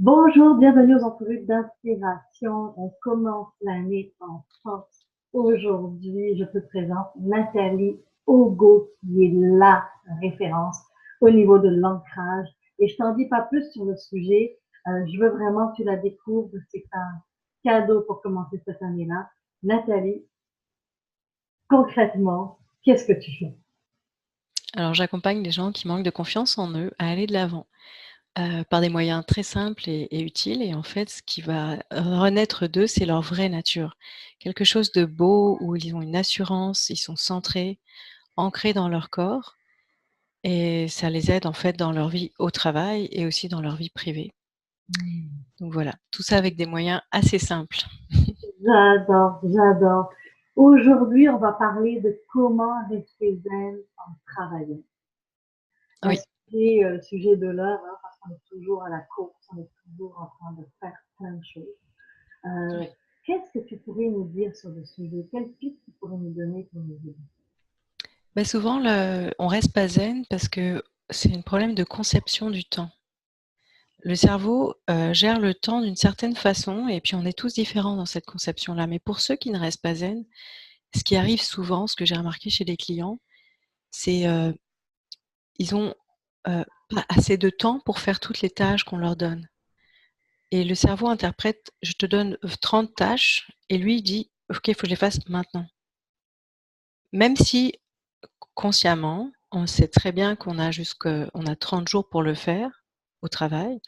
Bonjour, bienvenue aux entrevues d'inspiration. On commence l'année en force. Aujourd'hui, je te présente Nathalie Ogo, qui est la référence au niveau de l'ancrage. Et je t'en dis pas plus sur le sujet. Je veux vraiment que tu la découvres. C'est un cadeau pour commencer cette année-là. Nathalie, concrètement, qu'est-ce que tu fais? Alors, j'accompagne des gens qui manquent de confiance en eux à aller de l'avant, par des moyens très simples et utiles et en fait, ce qui va renaître d'eux, c'est leur vraie nature. Quelque chose de beau où ils ont une assurance, ils sont centrés, ancrés dans leur corps et ça les aide en fait dans leur vie au travail et aussi dans leur vie privée. Donc voilà, tout ça avec des moyens assez simples. J'adore, j'adore. Aujourd'hui, on va parler de comment rester zen en travaillant. Un Oui. sujet de l'heure, hein, parce qu'on est toujours à la course, on est toujours en train de faire plein de choses. Euh, Ouais. Qu'est-ce que tu pourrais nous dire sur le sujet? Quelle piste tu pourrais nous donner pour nous aider? Bah, souvent on reste pas zen parce que c'est un problème de conception du temps. Le cerveau, gère le temps d'une certaine façon et puis on est tous différents dans cette conception-là. Mais pour ceux qui ne restent pas zen, ce qui arrive souvent, ce que j'ai remarqué chez les clients, c'est, ils ont, pas assez de temps pour faire toutes les tâches qu'on leur donne et le cerveau interprète: «Je te donne 30 tâches» et lui il dit: «OK, il faut que je les fasse maintenant». Même si consciemment, on sait très bien on a 30 jours pour le faire au travail,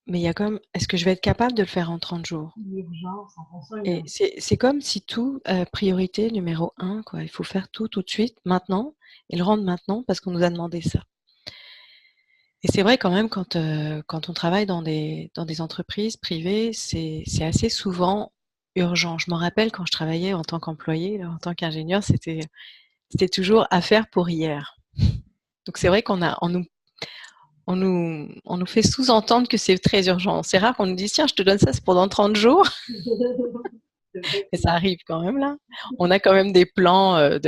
mais il y a comme: «Est-ce que je vais être capable de le faire en 30 jours?» L'urgence, en fonction, il y a Et c'est comme si tout, priorité numéro un, quoi. Il faut faire tout, tout de suite, maintenant et le rendre maintenant parce qu'on nous a demandé ça. Et c'est vrai quand même quand on travaille dans des entreprises privées, c'est assez souvent urgent. Je me rappelle quand je travaillais en tant qu'employée, là, en tant qu'ingénieure, c'était toujours à faire pour hier. Donc c'est vrai qu'on nous fait sous-entendre que c'est très urgent. C'est rare qu'on nous dise: «Tiens, je te donne ça, c'est pendant 30 jours». c'est vrai Mais que ça arrive quand même là. On a quand même des plans,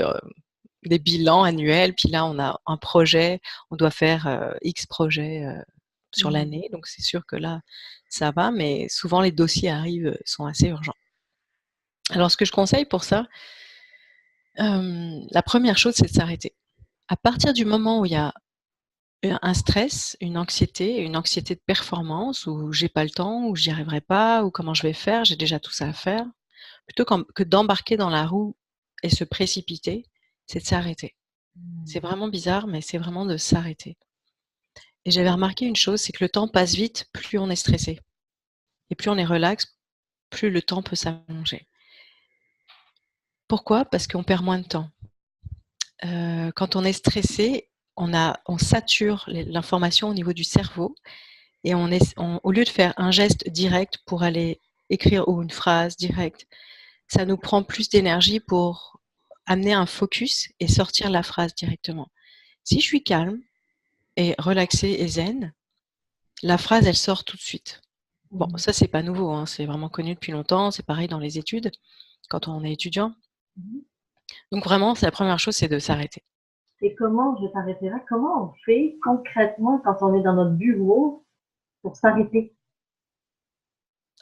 des bilans annuels, puis là, on a un projet, on doit faire, X projets, sur mm, l'année, donc c'est sûr que là, ça va, mais souvent les dossiers arrivent, sont assez urgents. Alors ce que je conseille pour ça, la première chose, c'est de s'arrêter. À partir du moment où il y a un stress, une anxiété de performance, où j'ai pas le temps, où j'y arriverai pas, ou comment je vais faire, j'ai déjà tout ça à faire, plutôt que d'embarquer dans la roue et se précipiter, c'est de s'arrêter. C'est mm, vraiment bizarre, mais c'est vraiment de s'arrêter. Et j'avais remarqué une chose, c'est que le temps passe vite, plus on est stressé. Et plus on est relax, plus le temps peut s'allonger. Pourquoi? Parce qu'on perd moins de temps. Quand on est stressé, on sature l'information au niveau du cerveau et au lieu de faire un geste direct pour aller écrire ou une phrase directe, ça nous prend plus d'énergie pour amener un focus et sortir la phrase directement. Si je suis calme et relaxée et zen, la phrase, elle sort tout de suite. Bon, mm, ça, c'est pas nouveau, hein, c'est vraiment connu depuis longtemps. C'est pareil dans les études, quand on est étudiant. mm. Donc vraiment, c'est la première chose, c'est de s'arrêter. Et comment, je t'arrêterai là, comment on fait concrètement quand on est dans notre bureau pour s'arrêter?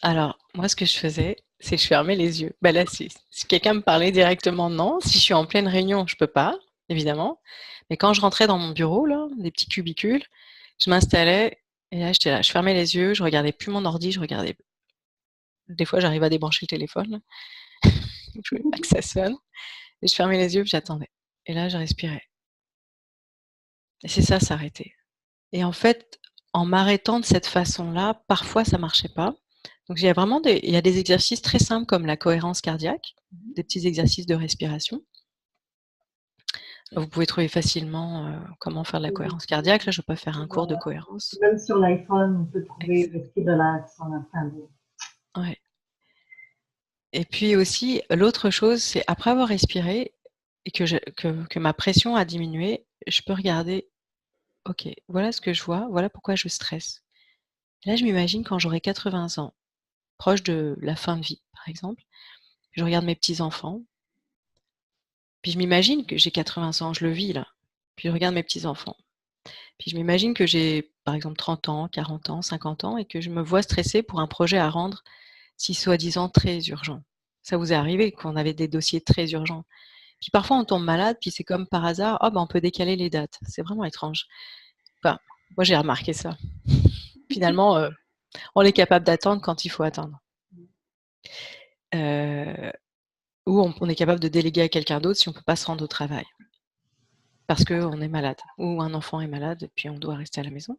Alors, moi, ce que je faisais, c'est que je fermais les yeux. Bah là, si quelqu'un me parlait directement, non. Si je suis en pleine réunion, je peux pas, évidemment. Mais quand je rentrais dans mon bureau, là, des petits cubicules, je m'installais et là, j'étais là, je fermais les yeux, je regardais plus mon ordi, je regardais. Des fois, j'arrivais à débrancher le téléphone, je voulais pas que ça sonne. Et je fermais les yeux, puis j'attendais. Et là, je respirais. Et c'est ça, s'arrêter. Et en fait, en m'arrêtant de cette façon-là, parfois ça marchait pas. Donc il y a des exercices très simples comme la cohérence cardiaque, des petits exercices de respiration. Vous pouvez trouver facilement, comment faire de la cohérence cardiaque. Là, je ne vais pas faire un cours de Voilà. cohérence. Même sur l'iPhone, on peut trouver Ex Rester relax en fin de. Ouais. Et puis aussi, l'autre chose, c'est après avoir respiré et que ma pression a diminué, je peux regarder: «OK, voilà ce que je vois, voilà pourquoi je stresse». Là, je m'imagine quand j'aurai 80 ans, proche de la fin de vie, par exemple. Je regarde mes petits-enfants, puis je m'imagine que j'ai 80 ans, je le vis là. Puis je regarde mes petits-enfants. Puis je m'imagine que j'ai, par exemple, 30 ans, 40 ans, 50 ans et que je me vois stressée pour un projet à rendre, si soi-disant très urgent. Ça vous est arrivé qu'on avait des dossiers très urgents? Puis parfois on tombe malade, puis c'est comme par hasard, oh, ben, on peut décaler les dates. C'est vraiment étrange. Enfin, moi j'ai remarqué ça. Finalement, on est capable d'attendre quand il faut attendre. Ou on est capable de déléguer à quelqu'un d'autre si on ne peut pas se rendre au travail. Parce qu'on est malade, ou un enfant est malade, et puis on doit rester à la maison.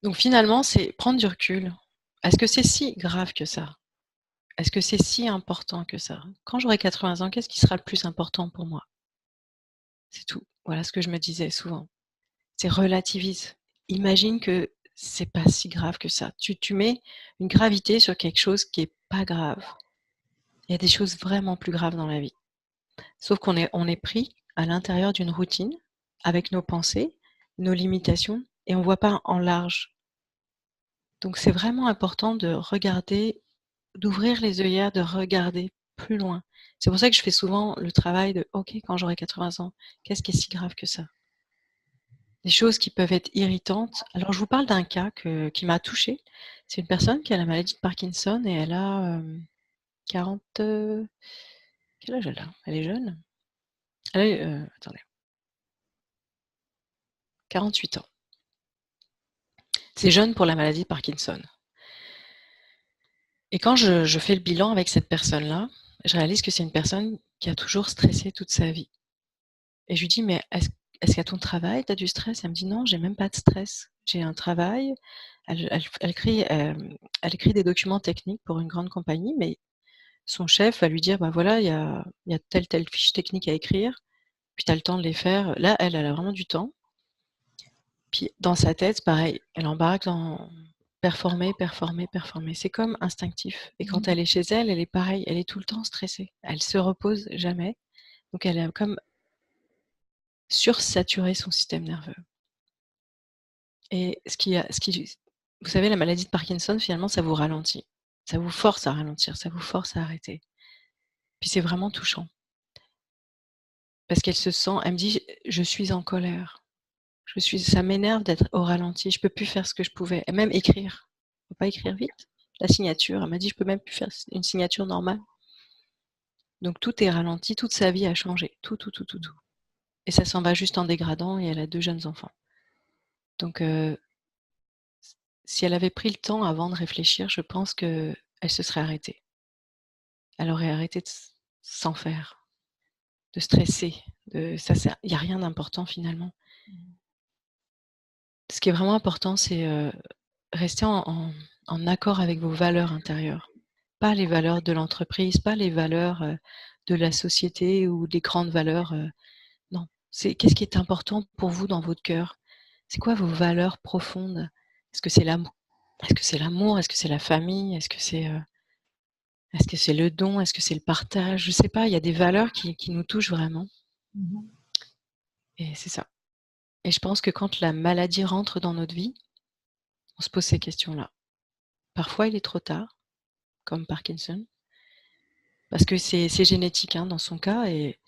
Donc finalement, c'est prendre du recul. Est-ce que c'est si grave que ça? Est-ce que c'est si important que ça? Quand j'aurai 80 ans, qu'est-ce qui sera le plus important pour moi? C'est tout. Voilà ce que je me disais souvent. C'est relativise. Imagine que c'est pas si grave que ça. Tu mets une gravité sur quelque chose qui est pas grave. Il y a des choses vraiment plus graves dans la vie. Sauf on est pris à l'intérieur d'une routine avec nos pensées, nos limitations, et on voit pas en large. Donc c'est vraiment important de regarder, d'ouvrir les œillères, de regarder plus loin. C'est pour ça que je fais souvent le travail de OK, quand j'aurai 80 ans, qu'est-ce qui est si grave que ça? Des choses qui peuvent être irritantes. Alors je vous parle d'un cas qui m'a touchée. C'est une personne qui a la maladie de Parkinson et elle a 40. Quel âge elle a? Elle est jeune. Elle a, attendez, 48 ans. C'est jeune pour la maladie de Parkinson. Et quand je fais le bilan avec cette personne-là, je réalise que c'est une personne qui a toujours stressé toute sa vie. Et je lui dis: «Mais est-ce qu'à ton travail, tu as du stress?» Elle me dit: «Non, j'ai même pas de stress. J'ai un travail». Elle écrit des documents techniques pour une grande compagnie, mais son chef va lui dire: «Bah, voilà, il y a telle fiche technique à écrire, puis tu as le temps de les faire». Là, elle a vraiment du temps. Puis dans sa tête, pareil, elle embarque dans performer, performer, performer. C'est comme instinctif. Et quand elle est chez elle, elle est pareille, elle est tout le temps stressée. Elle se repose jamais. Donc elle a comme sursaturé son système nerveux. Et vous savez, la maladie de Parkinson, finalement, ça vous ralentit. Ça vous force à ralentir, ça vous force à arrêter. Puis c'est vraiment touchant. Parce qu'elle se sent, elle me dit: «Je suis en colère. Ça m'énerve d'être au ralenti. Je peux plus faire ce que je pouvais». Et même écrire. Je peux pas écrire vite. La signature, elle m'a dit: «Je peux même plus faire une signature normale». Donc tout est ralenti, toute sa vie a changé. Tout, tout, tout, tout, tout. Et ça s'en va juste en dégradant et elle a 2 jeunes enfants. Donc si elle avait pris le temps avant de réfléchir, je pense qu'elle se serait arrêtée. Elle aurait arrêté de s'en faire, de stresser, il y a rien d'important finalement. Ce qui est vraiment important, c'est, rester en accord avec vos valeurs intérieures. Pas les valeurs de l'entreprise, pas les valeurs, de la société ou des grandes valeurs, non. C'est qu'est-ce qui est important pour vous dans votre cœur? C'est quoi vos valeurs profondes? Est-ce que c'est l'amour? Est-ce que c'est l'amour? Est-ce que c'est la famille? Est-ce que c'est le don? Est-ce que c'est le partage? Je sais pas, il y a des valeurs qui nous touchent vraiment et c'est ça. Et je pense que quand la maladie rentre dans notre vie, on se pose ces questions-là. Parfois, il est trop tard, comme Parkinson, parce que c'est génétique, hein, dans son cas et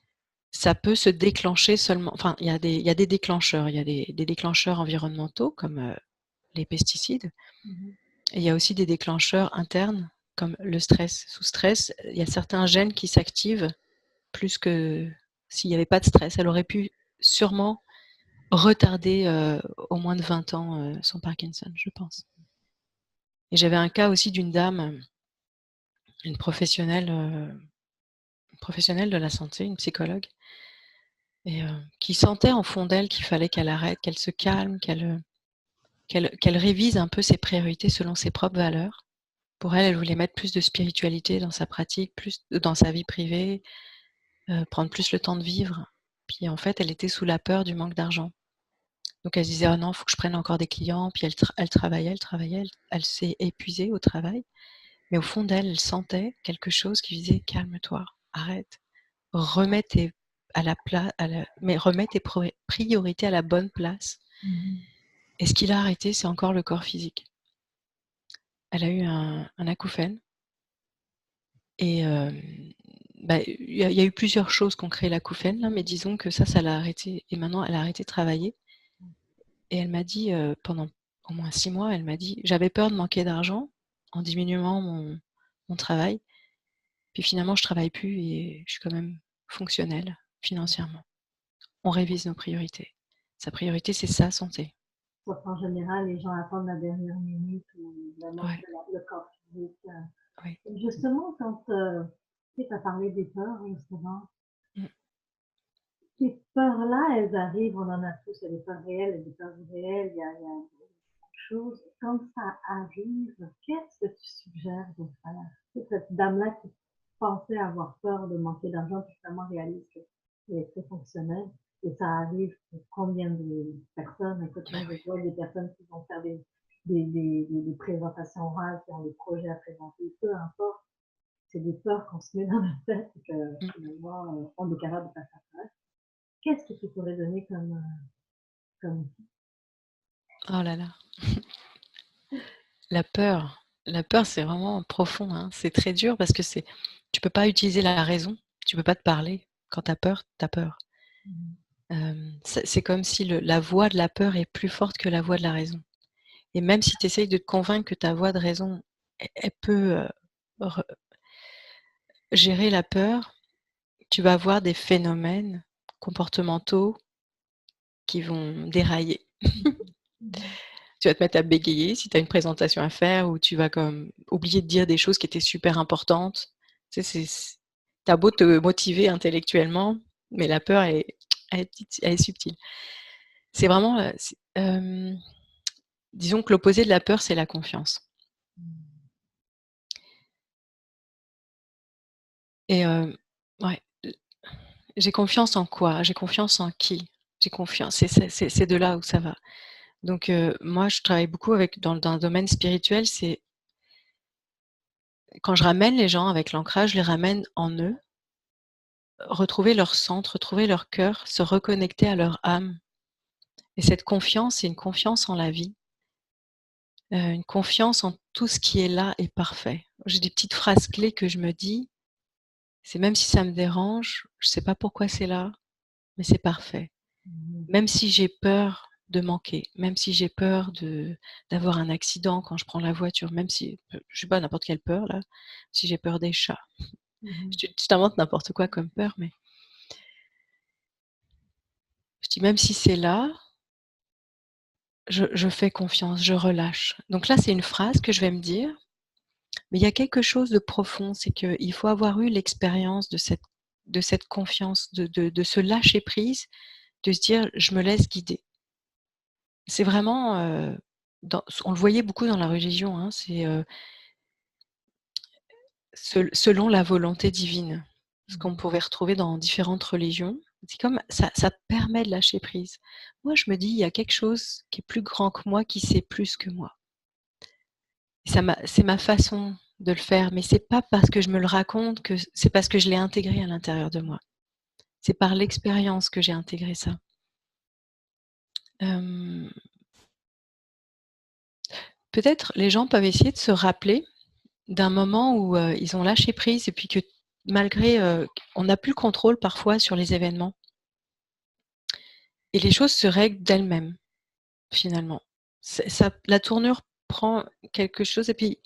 ça peut se déclencher seulement enfin, il y a des déclencheurs. Il y a des déclencheurs environnementaux comme, les pesticides et il y a aussi des déclencheurs internes comme le stress. Sous stress, il y a certains gènes qui s'activent plus que s'il n'y avait pas de stress. Elle aurait pu sûrement retarder, au moins de 20 ans, son Parkinson, je pense. Et j'avais un cas aussi d'une dame, une professionnelle de la santé, une psychologue et qui sentait en fond d'elle qu'il fallait qu'elle arrête, qu'elle se calme, qu'elle révise un peu ses priorités selon ses propres valeurs. Pour elle, elle voulait mettre plus de spiritualité dans sa pratique, plus dans sa vie privée, prendre plus le temps de vivre. Puis en fait, elle était sous la peur du manque d'argent. Donc elle se disait: «Oh non, il faut que je prenne encore des clients». Puis elle travaillait, elle s'est épuisée au travail. Mais au fond d'elle, elle sentait quelque chose qui lui disait: «Calme-toi, arrête, remets tes remets tes priorités à la bonne place». Et ce qui l'a arrêtée, c'est encore le corps physique. Elle a eu un acouphène et bah, il y a eu plusieurs choses qui ont créé l'acouphène là, mais disons que ça l'a arrêté et maintenant elle a arrêté de travailler et elle m'a dit, pendant au moins 6 mois, elle m'a dit: «J'avais peur de manquer d'argent en diminuant mon travail, puis finalement je travaille plus et je suis quand même fonctionnelle financièrement». On révise nos priorités. Sa priorité, c'est sa santé. Sauf qu'en général, les gens attendent la dernière minute ou vraiment Ouais, le corps physique. oui. Et justement, quand tu as parlé des peurs, justement, Mmh. ces peurs-là, elles arrivent, on en a tous, il y a des peurs réelles et des peurs irréelles, il y a beaucoup de choses. Quand ça arrive, qu'est-ce que tu suggères de faire? C'est cette dame-là qui pensait avoir peur de manquer d'argent, puis finalement réalise qu'elle est très fonctionnelle. Et ça arrive pour combien de personnes? Écoute, moi, Bah, je oui. vois des personnes qui vont faire des présentations orales, qui ont des projets à présenter, peu importe. C'est des peurs qu'on se met dans la tête et que Mmh. finalement, on est capable de faire face. Qu'est-ce que tu pourrais donner comme Oh là là. La peur, c'est vraiment profond, hein. C'est très dur parce que tu peux pas utiliser la raison, tu peux pas te parler. Quand tu as peur, tu as peur. C'est comme si la voix de la peur est plus forte que la voix de la raison et même si tu essayes de te convaincre que ta voix de raison, elle peut, re gérer la peur, tu vas avoir des phénomènes comportementaux qui vont dérailler. Tu vas te mettre à bégayer si tu as une présentation à faire ou tu vas comme oublier de dire des choses qui étaient super importantes. Tu sais, tu as beau te motiver intellectuellement, mais la peur elle est subtile. C'est vraiment, disons que l'opposé de la peur, c'est la confiance et ouais, j'ai confiance en quoi? J'ai confiance en qui? J'ai confiance c'est de là où ça va. Donc moi, je travaille beaucoup avec dans le domaine spirituel, c'est quand je ramène les gens avec l'ancrage, je les ramène en eux, retrouver leur centre, retrouver leur cœur, se reconnecter à leur âme et cette confiance, c'est une confiance en la vie, une confiance en tout ce qui est là est parfait. J'ai des petites phrases clés que je me dis, c'est même si ça me dérange, je sais pas pourquoi c'est là, mais c'est parfait. Même si j'ai peur de manquer, même si j'ai peur d'avoir un accident quand je prends la voiture, même si, je sais pas, n'importe quelle peur là, si j'ai peur des chats. Je t'invente n'importe quoi comme peur, mais je dis: «Même si c'est là, je fais confiance, je relâche». Donc là, c'est une phrase que je vais me dire, mais il y a quelque chose de profond, c'est qu'il faut avoir eu l'expérience de cette confiance, de ce lâcher prise, de se dire: «Je me laisse guider». C'est vraiment, on le voyait beaucoup dans la religion, hein, c'est, selon la volonté divine. Ce qu'on pouvait retrouver dans différentes religions. C'est comme ça permet de lâcher prise. Moi, je me dis: «Il y a quelque chose qui est plus grand que moi, qui sait plus que moi». C'est ma façon de le faire, mais c'est pas parce que je me le raconte que c'est parce que je l'ai intégré à l'intérieur de moi. C'est par l'expérience que j'ai intégré ça. Hem, peut-être les gens peuvent essayer de se rappeler d'un moment où, ils ont lâché prise et puis que malgré, on n'a plus le contrôle parfois sur les événements et les choses se règlent d'elles-mêmes, finalement. C'est ça la tournure prend quelque chose et puis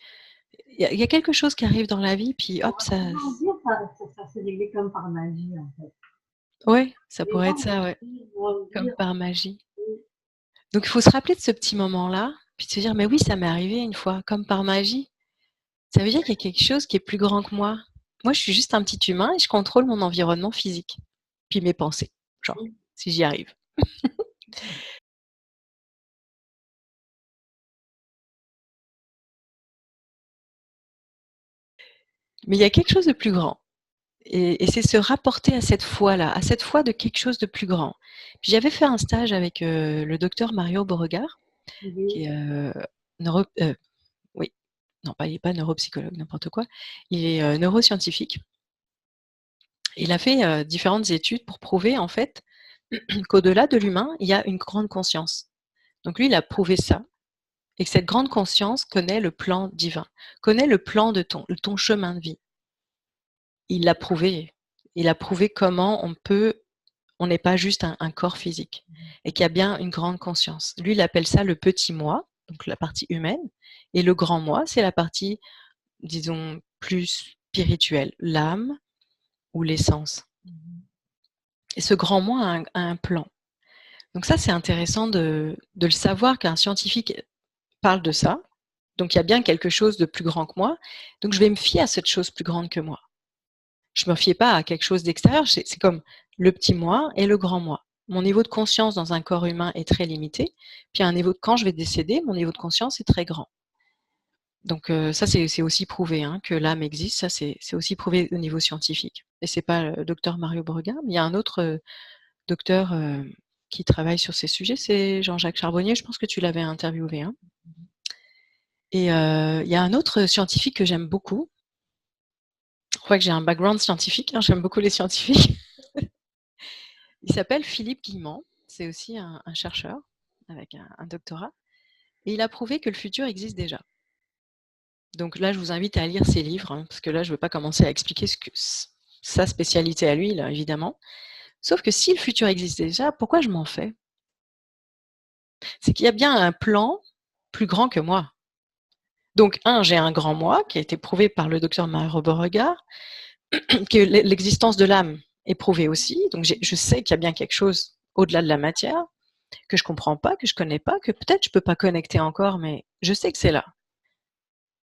il y a quelque chose qui arrive dans la vie, puis On hop, va ça souvent dire ça s'est réglé comme par magie, en fait. ouais, ça Les pourrait être gens ça, ouais, vont comme dire par magie. Donc il faut se rappeler de ce petit moment-là, puis de se dire: «Mais oui, ça m'est arrivé une fois, comme par magie». Ça veut dire qu'il y a quelque chose qui est plus grand que moi. Moi, je suis juste un petit humain et je contrôle mon environnement physique, puis mes pensées, genre, si j'y arrive. Mais il y a quelque chose de plus grand et c'est se rapporter à cette foi-là, à cette foi de quelque chose de plus grand. Puis j'avais fait un stage avec, le docteur Mario Beauregard, qui est, neuro oui, non pas il est pas neuropsychologue, n'importe quoi. Il est, neuroscientifique. Il a fait, différentes études pour prouver en fait qu'au-delà de l'humain, il y a une grande conscience. Donc lui, il a prouvé ça et que cette grande conscience connaît le plan divin, connaît le plan de ton chemin de vie. il l'a prouvé. Il a prouvé comment on n'est pas juste un corps physique et qu'il y a bien une grande conscience. Lui, il appelle ça le petit moi, donc la partie humaine, et le grand moi, c'est la partie, disons, plus spirituelle, l'âme ou l'essence. Et ce grand moi a un plan. Donc ça, c'est intéressant de le savoir qu'un scientifique parle de ça. Donc il y a bien quelque chose de plus grand que moi. Donc je vais me fier à cette chose plus grande que moi. Je me fiais pas à quelque chose d'extérieur. C'est comme le petit moi et le grand moi. Mon niveau de conscience dans un corps humain est très limité. Puis à un niveau quand je vais décéder, mon niveau de conscience est très grand. Donc ça, c'est aussi prouvé hein, que l'âme existe. Ça, c'est aussi prouvé au niveau scientifique. Et c'est pas le docteur Mario Brega, mais il y a un autre docteur qui travaille sur ces sujets, c'est Jean-Jacques Charbonnier. Je pense que tu l'avais interviewé. Hein. Et il y a un autre scientifique que j'aime beaucoup. Je crois que j'ai un background scientifique. Hein, j'aime beaucoup les scientifiques. Il s'appelle Philippe Guillemant. C'est aussi un chercheur avec un doctorat. Et il a prouvé que le futur existe déjà. Donc là, je vous invite à lire ses livres, hein, parce que là, je ne veux pas commencer à expliquer sa spécialité à lui, là, évidemment. Sauf que si le futur existe déjà, pourquoi je m'en fais? C'est qu'il y a bien un plan plus grand que moi. Donc, j'ai un grand moi qui a été prouvé par le docteur Mario Beauregard, que l'existence de l'âme est prouvée aussi. Donc, je sais qu'il y a bien quelque chose au-delà de la matière que je comprends pas, que je connais pas, que peut-être je peux pas connecter encore, mais je sais que c'est là.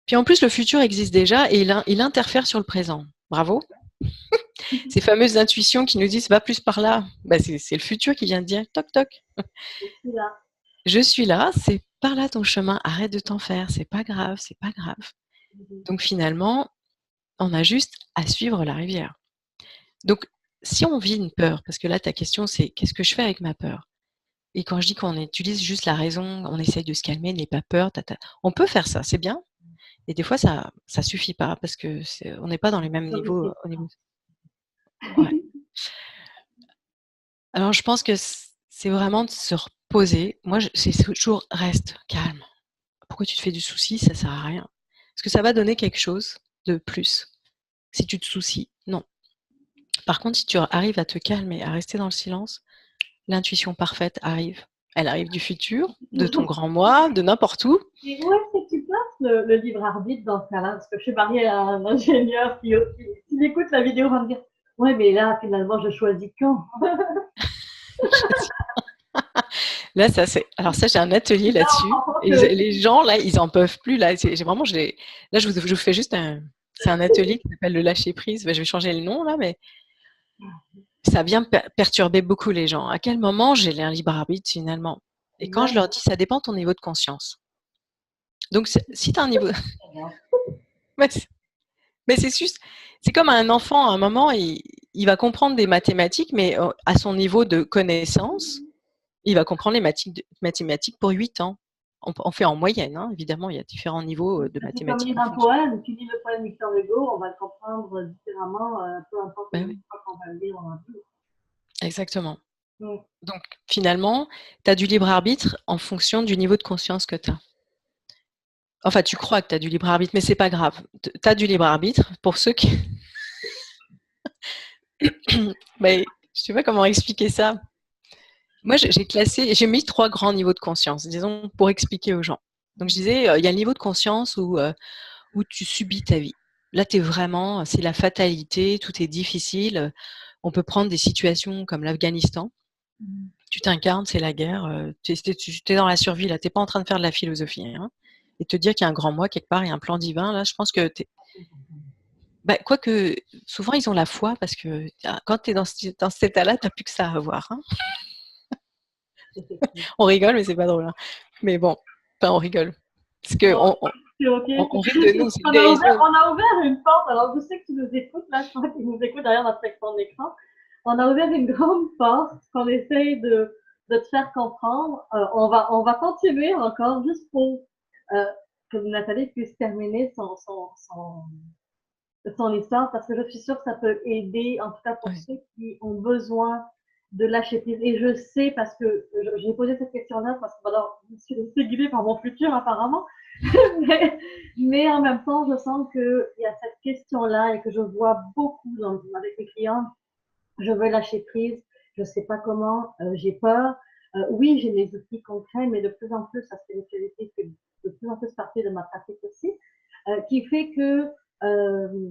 Puis en plus, le futur existe déjà et il interfère sur le présent. Bravo. Ces fameuses intuitions qui nous disent va plus par là, bah c'est le futur qui vient de dire toc toc. Je suis là, c'est par là ton chemin, arrête de t'en faire, c'est pas grave, c'est pas grave. Donc finalement, on a juste à suivre la rivière. Donc si on vit une peur, parce que là ta question c'est qu'est-ce que je fais avec ma peur? Et quand je dis qu'on utilise juste la raison, on essaye de se calmer, n'aie pas peur, on peut faire ça, c'est bien. Et des fois ça suffit pas parce que on n'est pas dans les mêmes niveaux au niveau. Ouais. Alors je pense que c'est vraiment de se reposer. Moi, c'est toujours reste calme. Pourquoi tu te fais du souci? Ça sert à rien. Est-ce que ça va donner quelque chose de plus si tu te soucies? Non. Par contre, si tu arrives à te calmer, à rester dans le silence, l'intuition parfaite arrive. Elle arrive du futur, de ton grand moi, de n'importe où. Et où est-ce que tu places le libre arbitre dans ce cas-là? Parce que je suis mariée à un ingénieur qui écoute la vidéo, va me dire ouais, mais là, finalement, je choisis quand? Là, alors ça, j'ai un atelier là-dessus. Et les gens, là, ils en peuvent plus. Là, là, je vous fais juste c'est un atelier qui s'appelle le lâcher prise. Ben, je vais changer le nom là, mais ça vient perturber beaucoup les gens. À quel moment j'ai un libre arbitre finalement? Et quand je leur dis, ça dépend de ton niveau de conscience. Donc, si tu as un niveau, mais c'est juste, c'est comme un enfant. À un moment, il va comprendre des mathématiques, mais à son niveau de connaissance, il va comprendre les mathématiques pour 8 ans. On fait en moyenne, hein. Évidemment, il y a différents niveaux de C'est comme mathématiques lire en un fonction. poème. Tu lis le poème Victor Hugo, on va le comprendre différemment, peu importe Ben une oui, fois qu'on va le lire dans un livre. exactement. Donc, finalement, tu as du libre arbitre en fonction du niveau de conscience que tu as. Enfin, tu crois que tu as du libre arbitre, mais c'est pas grave. Tu as du libre arbitre pour ceux qui. Mais je sais pas comment expliquer ça. Moi, j'ai mis 3 grands niveaux de conscience, disons, pour expliquer aux gens. Donc, je disais, il y a le niveau de conscience où tu subis ta vie. Là, c'est la fatalité, tout est difficile. On peut prendre des situations comme l'Afghanistan. Tu t'incarnes, c'est la guerre. Tu es dans la survie, là. Tu n'es pas en train de faire de la philosophie. Hein. Et te dire qu'il y a un grand moi quelque part, il y a un plan divin, là, je pense que quoique, souvent, ils ont la foi parce que quand tu es dans cet état-là, tu n'as plus que ça à voir. Hein. On rigole, mais c'est pas drôle. Hein. Mais bon, enfin, on rigole. Parce que on rit de nous, c'est une des raisons. On a ouvert une porte. Alors, je sais que tu nous écoutes, là, je crois qu'ils nous écoutent derrière notre écran d'écran. On a ouvert une grande porte qu'on essaye de te faire comprendre. On va continuer encore juste pour que Nathalie puisse terminer son histoire parce que je suis sûre que ça peut aider, en tout cas pour ceux qui ont besoin de lâcher prise. Et je sais parce que j'ai posé cette question-là parce que alors, je suis laissée guider par mon futur apparemment. Mais en même temps, je sens qu'il y a cette question-là et que je vois beaucoup avec les clients. Je veux lâcher prise, je ne sais pas comment, j'ai peur. Oui, j'ai mes outils concrets, mais de plus en plus, la spiritualité fait de plus en plus partie de ma pratique aussi, qui fait que euh,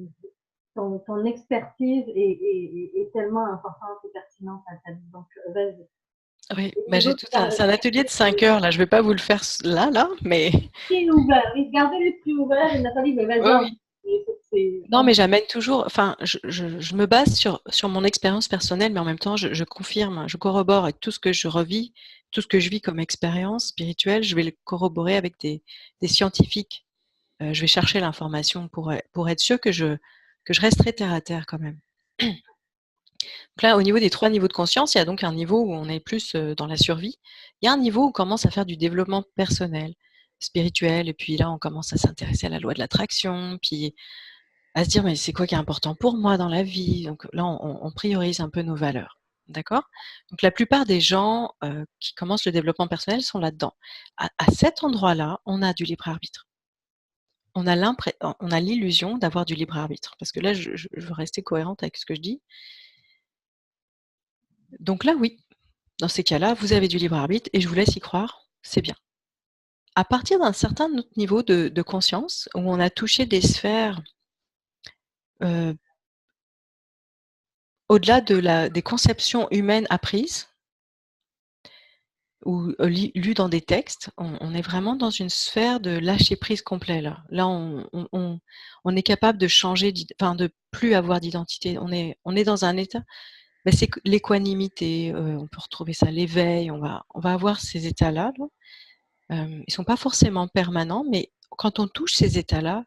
ton expertise est tellement importante et pertinente à ta vie. Donc, vas-y. Oui, Et bah, les j'ai autres, tout c'est un atelier de 5 heures là, je vais pas vous le faire là, mais l'esprit ouvert. Gardez l'esprit ouvert. Et Nathalie, mais vas-y, oui, oui. Non, on mais j'amène toujours, enfin, je me base sur mon expérience personnelle, mais en même temps, je confirme, je corrobore avec tout ce que je revis, tout ce que je vis comme expérience spirituelle, je vais le corroborer avec des scientifiques. Je vais chercher l'information pour être sûr que je resterai terre à terre quand même. Donc là, au niveau des 3 niveaux de conscience, il y a donc un niveau où on est plus, dans la survie. Il y a un niveau où on commence à faire du développement personnel, spirituel, et puis là, on commence à s'intéresser à la loi de l'attraction, puis à se dire: «Mais c'est quoi qui est important pour moi dans la vie?» Donc là, on priorise un peu nos valeurs. D'accord? Donc la plupart des gens, qui commencent le développement personnel sont là-dedans. À cet endroit-là, on a du libre arbitre. On a l'illusion d'avoir du libre arbitre, parce que là, je veux rester cohérente avec ce que je dis. Donc là, oui, dans ces cas-là, vous avez du libre arbitre et je vous laisse y croire, c'est bien. À partir d'un certain autre niveau de conscience, où on a touché des sphères, heu, au-delà des conceptions humaines apprises ou lues dans des textes, on est vraiment dans une sphère de lâcher prise complet là. Là, on est capable de changer enfin de plus avoir d'identité. On est dans un état, bah, c'est l'équanimité, on peut retrouver ça, l'éveil, on va avoir ces états-là, là. Ils sont pas forcément permanents, mais quand on touche ces états-là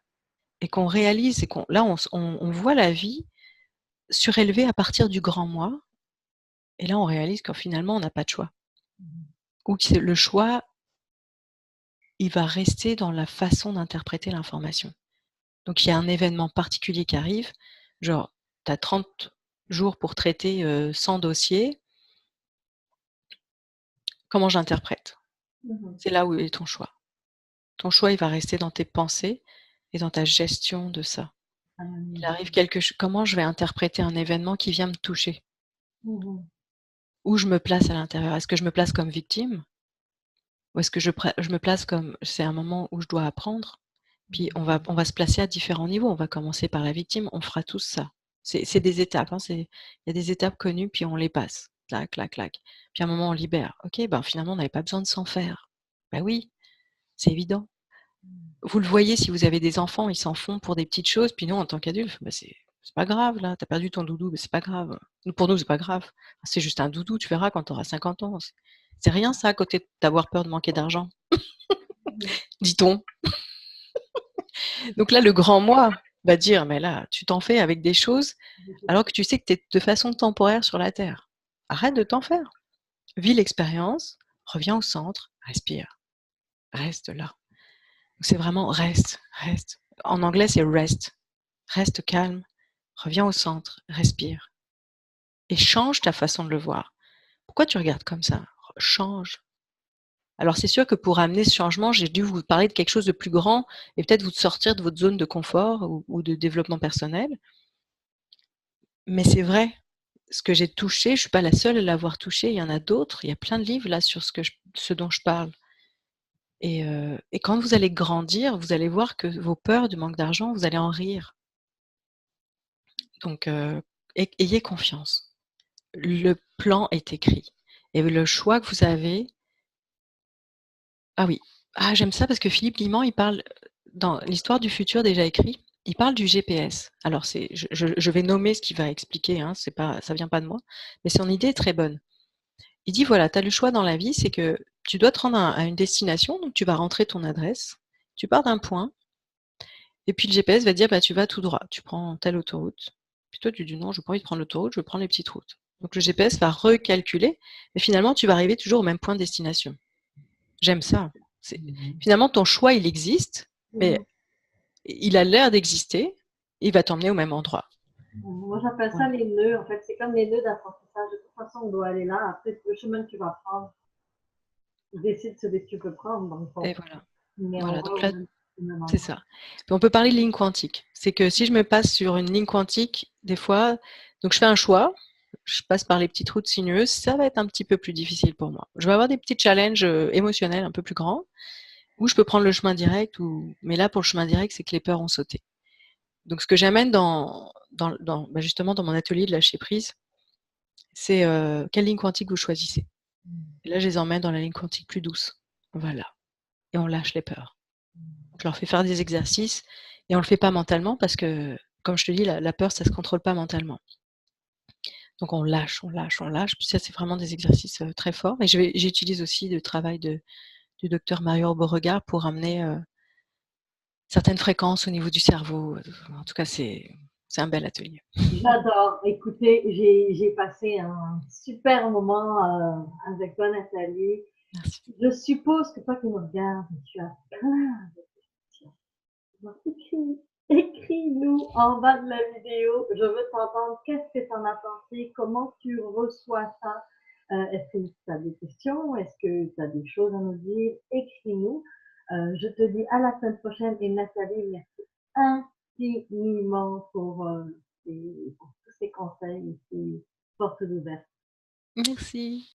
et qu'on réalise et qu'on là, on voit la vie surélevée à partir du grand moi et là, on réalise que finalement, on n'a pas de choix. Ou que le choix, il va rester dans la façon d'interpréter l'information. Donc il y a un événement particulier qui arrive, genre, tu as 30 jours pour traiter, 100 dossiers. Comment j'interprète? C'est là où est ton choix. Ton choix, il va rester dans tes pensées et dans ta gestion de ça. Il arrive quelque chose. Comment je vais interpréter un événement qui vient me toucher? Où je me place à l'intérieur? Est-ce que je me place comme victime? Ou est-ce que je me place comme c'est un moment où je dois apprendre? Puis on va se placer à différents niveaux. On va commencer par la victime, on fera tous ça. C'est des étapes, hein, il y a des étapes connues, puis on les passe. Clac, clac, clac. Puis à un moment, on libère. OK, ben, finalement, on n'avait pas besoin de s'en faire. Bah oui, c'est évident. Vous le voyez si vous avez des enfants, ils s'en font pour des petites choses, puis nous, en tant qu'adultes, bah, c'est pas grave là, tu as perdu ton doudou, mais c'est pas grave. Nous, pour nous, c'est pas grave. C'est juste un doudou, tu verras quand tu auras 50 ans. C'est rien ça à côté d'avoir peur de manquer d'argent, dit-on. Donc là, le grand moi va dire: «Mais là, tu t'en fais avec des choses alors que tu sais que tu es de façon temporaire sur la terre. Arrête de t'en faire. Vis l'expérience, reviens au centre, respire, reste là». Donc c'est vraiment reste, reste. En anglais, c'est rest. Reste calme, reviens au centre, respire et change ta façon de le voir. Pourquoi tu regardes comme ça? Change. Alors c'est sûr que pour amener ce changement, j'ai dû vous parler de quelque chose de plus grand et peut-être vous sortir de votre zone de confort ou de développement personnel. Mais c'est vrai, ce que j'ai touché, je ne suis pas la seule à l'avoir touché, il y en a d'autres, il y a plein de livres là sur ce dont je parle. Et quand vous allez grandir, vous allez voir que vos peurs du manque d'argent, vous allez en rire. Donc ayez confiance. Le plan est écrit et le choix que vous avez. Ah oui, ah j'aime ça parce que Philippe Liman, il parle dans l'Histoire du futur déjà écrit, il parle du GPS. Alors c'est je vais nommer ce qu'il va expliquer, hein, c'est pas ça vient pas de moi, mais son idée est très bonne. Il dit: «Voilà, tu as le choix dans la vie, c'est que tu dois te rendre à une destination, donc tu vas rentrer ton adresse, tu pars d'un point et puis le GPS va te dire: "Bah, tu vas tout droit, tu prends telle autoroute"». Puis toi tu dis: «Non, j'ai pas envie de prendre l'autoroute, je veux prendre les petites routes». Donc le GPS va recalculer et finalement tu vas arriver toujours au même point de destination. J'aime ça. C'est finalement ton choix, il existe, mais il a l'air d'exister, il va t'emmener au même endroit. Moi, j'appelle ça Voilà. les nœuds. En fait, c'est comme les nœuds d'apprentissage. De toute façon, on doit aller là. Après, le chemin que tu vas prendre, décide celui que tu peux prendre, dans le fond. Et voilà. Mais on Voilà, va donc au là même. C'est ça. Puis on peut parler de ligne quantique. C'est que si je me passe sur une ligne quantique, des fois, donc je fais un choix, je passe par les petites routes sinueuses, ça va être un petit peu plus difficile pour moi. Je vais avoir des petits challenges émotionnels un peu plus grands, ou je peux prendre le chemin direct, mais là, pour le chemin direct, c'est que les peurs ont sauté. Donc, ce que j'amène justement dans mon atelier de lâcher prise, c'est quelle ligne quantique vous choisissez. Et là, je les emmène dans la ligne quantique plus douce. Voilà. Et on lâche les peurs. Je leur fais faire des exercices et on le fait pas mentalement parce que, comme je te dis, la peur, ça se contrôle pas mentalement. Donc on lâche, on lâche, on lâche. Puis ça, c'est vraiment des exercices très forts. Et j'utilise aussi le travail du docteur Mario Beauregard pour amener certaines fréquences au niveau du cerveau. En tout cas, c'est un bel atelier. J'adore. Écoutez, j'ai passé un super moment avec toi, Nathalie. Merci. Je suppose que toi qui me regardes, tu as plein de questions. Alors, écris-nous en bas de la vidéo. Je veux t'entendre. Qu'est-ce que tu en as pensé? Comment tu reçois ça? Est-ce que tu as des questions? Est-ce que tu as des choses à nous dire? Écris-nous. Je te dis à la semaine prochaine. Et Nathalie, merci infiniment pour tous ces conseils et ces portes ouvertes. Merci.